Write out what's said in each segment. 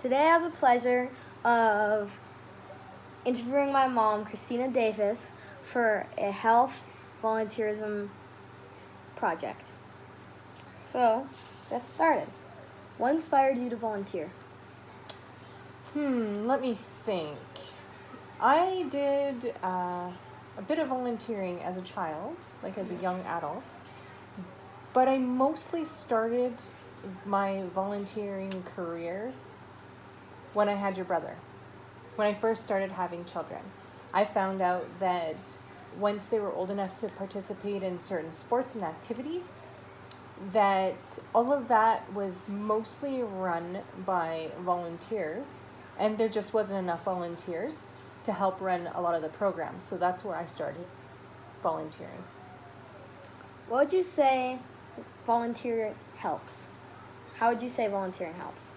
Today I have the pleasure of interviewing my mom, Christina Davis, for a health volunteerism project. So, let's get started. What inspired you to volunteer? Let me think. I did a bit of volunteering as a child, like as a young adult, but I mostly started my volunteering career when I had your brother. When I first started having children, I found out that once they were old enough to participate in certain sports and activities, that all of that was mostly run by volunteers, and there just wasn't enough volunteers to help run a lot of the programs. So that's where I started volunteering. What would you say volunteering helps? How would you say volunteering helps?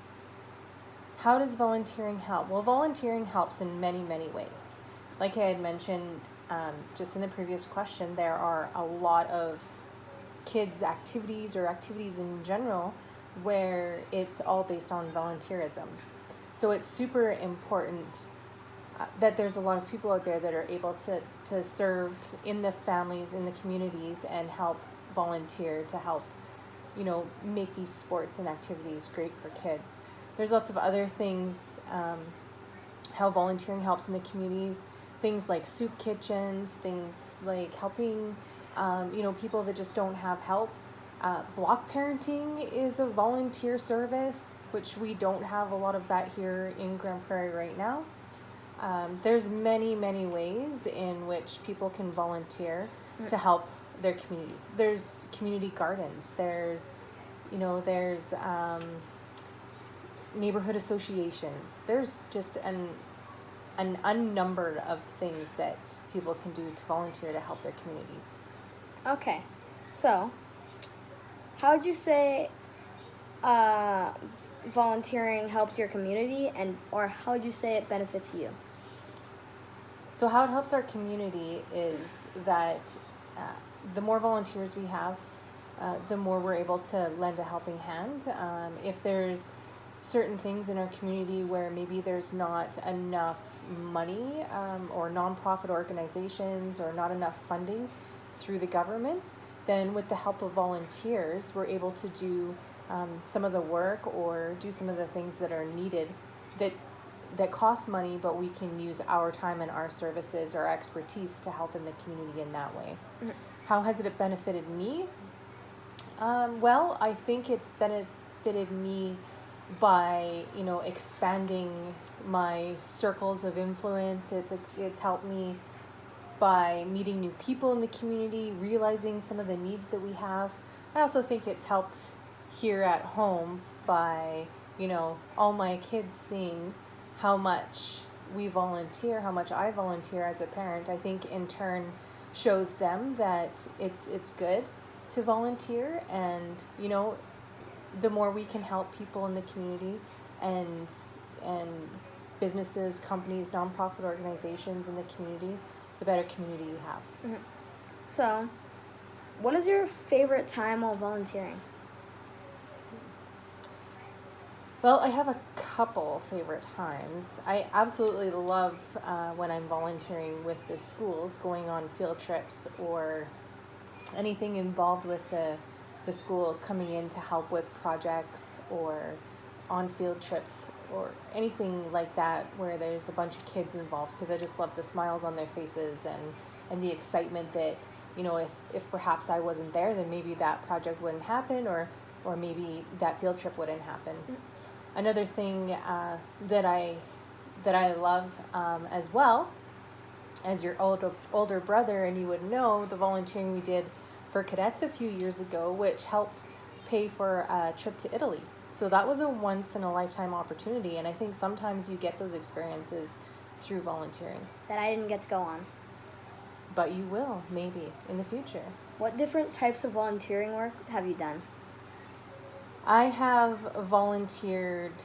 How does volunteering help? Well, volunteering helps in many, many ways. Like I had mentioned just in the previous question, there are a lot of kids' activities or activities in general where it's all based on volunteerism. So it's super important that there's a lot of people out there that are able to serve in the families, in the communities, and help volunteer to help, make these sports and activities great for kids. There's lots of other things, how volunteering helps in the communities, things like soup kitchens, things like helping, people that just don't have help. Block parenting is a volunteer service, which we don't have a lot of that here in Grand Prairie right now. There's many, many ways in which people can volunteer to help their communities. There's community gardens. There's neighborhood associations. There's just an unnumbered of things that people can do to volunteer to help their communities. Okay, so how would you say volunteering helps your community, or how would you say it benefits you? So how it helps our community is that the more volunteers we have, the more we're able to lend a helping hand. If there's certain things in our community where maybe there's not enough money or nonprofit organizations or not enough funding through the government, then with the help of volunteers, we're able to do some of the work or do some of the things that are needed that cost money, but we can use our time and our services, our expertise to help in the community in that way. Mm-hmm. How has it benefited me? Well, I think it's benefited me by, expanding my circles of influence. It's helped me by meeting new people in the community, realizing some of the needs that we have. I also think it's helped here at home by, all my kids seeing how much we volunteer, how much I volunteer as a parent. I think in turn shows them that it's good to volunteer, and the more we can help people in the community and businesses, companies, nonprofit organizations in the community, the better community you have. Mm-hmm. So, what is your favorite time while volunteering? Well, I have a couple favorite times. I absolutely love when I'm volunteering with the schools, going on field trips or anything involved with the schools, coming in to help with projects or on field trips or anything like that where there's a bunch of kids involved, because I just love the smiles on their faces and the excitement that, if perhaps I wasn't there, then maybe that project wouldn't happen or maybe that field trip wouldn't happen. Mm-hmm. Another thing that I love as well, as your older brother, and you would know, the volunteering we did for cadets a few years ago, which helped pay for a trip to Italy. So that was a once-in-a-lifetime opportunity, and I think sometimes you get those experiences through volunteering. That I didn't get to go on. But you will, maybe, in the future. What different types of volunteering work have you done? I have volunteered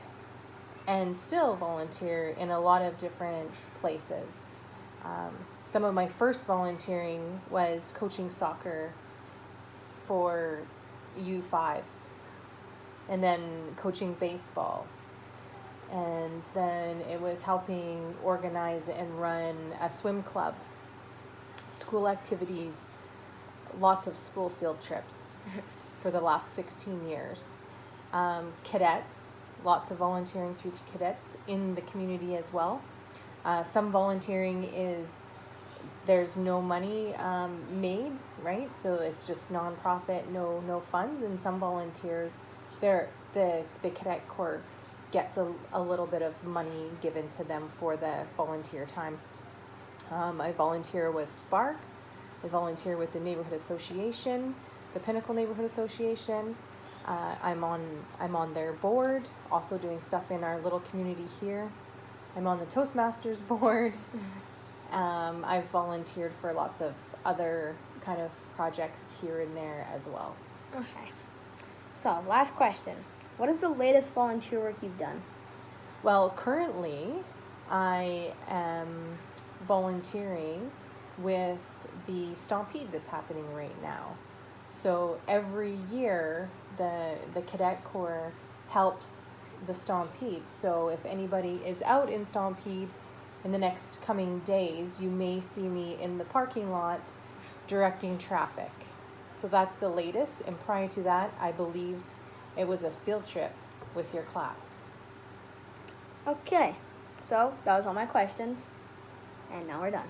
and still volunteer in a lot of different places. Some of my first volunteering was coaching soccer for U5s, and then coaching baseball, and then it was helping organize and run a swim club, school activities, lots of school field trips for the last 16 years. Cadets, lots of volunteering through cadets in the community as well. Some volunteering is, there's no money made, right? So it's just nonprofit, no funds. And some volunteers, the cadet corps gets a little bit of money given to them for the volunteer time. I volunteer with Sparks. I volunteer with the neighborhood association, the Pinnacle Neighborhood Association. I'm on their board, also doing stuff in our little community here. I'm on the Toastmasters board. I've volunteered for lots of other kind of projects here and there as well. Okay. So, last question. What is the latest volunteer work you've done? Well, currently, I am volunteering with the Stampede that's happening right now. So every year, the Cadet Corps helps the Stampede. So if anybody is out in Stampede in the next coming days, you may see me in the parking lot directing traffic. So that's the latest. And prior to that, I believe it was a field trip with your class. Okay. So, that was all my questions. And now we're done.